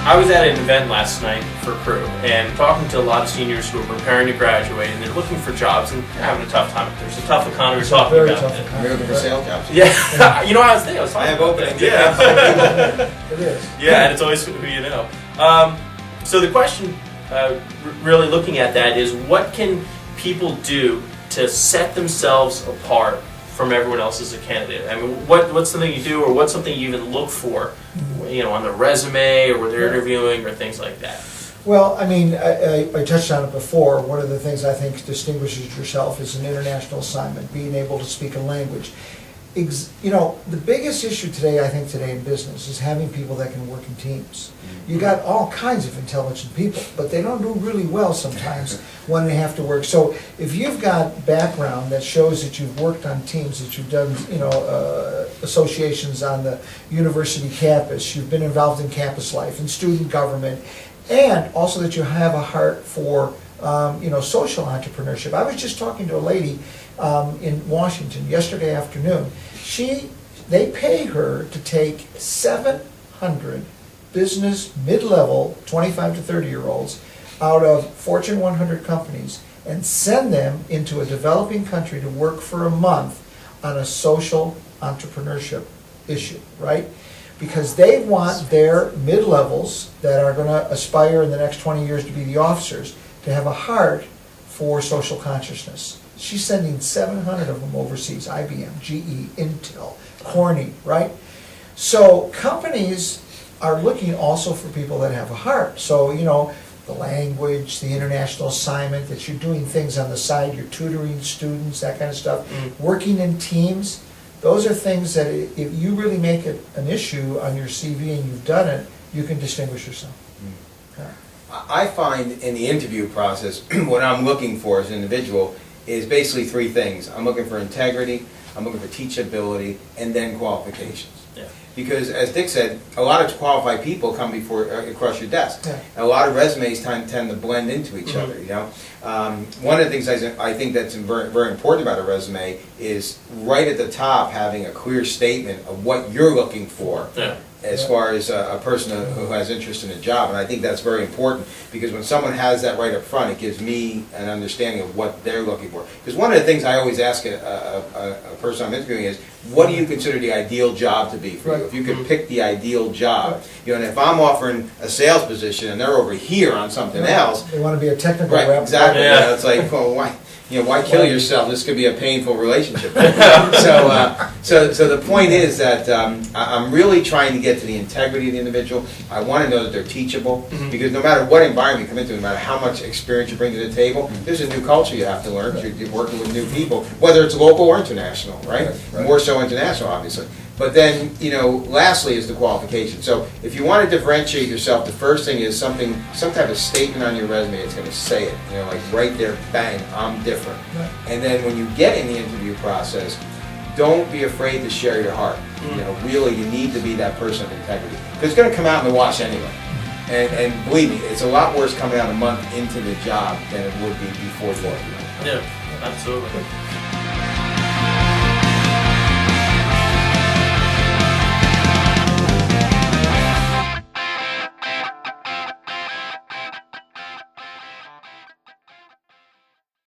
I was at an event last night for crew and talking to a lot of seniors who are preparing to graduate and they're looking for jobs and they're having a tough time. There's a tough economy we're talking about. You're looking for sales jobs? Yeah. You know, I was thinking, I was talking I have about openings. that. Yeah. It is. Yeah, and it's always who you know. So the question, really looking at that, is what can people do to set themselves apart from everyone else as a candidate? I mean, what's something you do, or what's something you even look for, you know, on the resume or when they're interviewing or things like that? Well, I mean, I touched on it before. One of the things I think distinguishes yourself is an international assignment, being able to speak a language. You know, the biggest issue today, I think, today in business is having people that can work in teams. You got all kinds of intelligent people, but they don't do really well sometimes when they have to work. So if you've got background that shows that you've worked on teams, that you've done, you know, associations on the university campus, you've been involved in campus life and student government, and also that you have a heart for, you know, social entrepreneurship. I was just talking to a lady in Washington yesterday afternoon. They pay her to take 700 business mid-level 25 to 30-year-olds out of Fortune 100 companies and send them into a developing country to work for a month on a social entrepreneurship issue, right? Because they want their mid-levels that are going to aspire in the next 20 years to be the officers to have a heart for social consciousness. She's sending 700 of them overseas, IBM, GE, Intel, Corning, right? So companies are looking also for people that have a heart. So, you know, the language, the international assignment, that you're doing things on the side, you're tutoring students, that kind of stuff, working in teams. Those are things that if you really make it an issue on your CV and you've done it, you can distinguish yourself. Yeah. I find in the interview process, what I'm looking for as an individual is basically three things. I'm looking for integrity, I'm looking for teachability, and then qualifications. Yeah. Because as Dick said, a lot of qualified people come across your desk. Yeah. And a lot of resumes tend to blend into each other. You know, one of the things I think that's very, very important about a resume is right at the top having a clear statement of what you're looking for. Yeah. As far as a person who has interest in a job, and I think that's very important because when someone has that right up front, it gives me an understanding of what they're looking for. Because one of the things I always ask a person I'm interviewing is, what do you consider the ideal job to be for you? If you could pick the ideal job, you know, and if I'm offering a sales position and they're over here on something else, They want to be a technical rep. exactly. Yeah. You know, it's like, well, why kill yourself? This could be a painful relationship. So the point is that I'm really trying to get to the integrity of the individual. I want to know that they're teachable, because no matter what environment you come into, no matter how much experience you bring to the table, there's a new culture you have to learn. Right. You're working with new people, whether it's local or international, right? More so international, obviously. But then, you know, lastly is the qualification. So if you want to differentiate yourself, the first thing is some type of statement on your resume that's going to say it. You know, like right there, bang, I'm different. Right. And then when you get in the interview process, don't be afraid to share your heart. You know, really, you need to be that person of integrity. Because it's going to come out in the wash anyway. And believe me, it's a lot worse coming out a month into the job than it would be before you. Yeah, absolutely.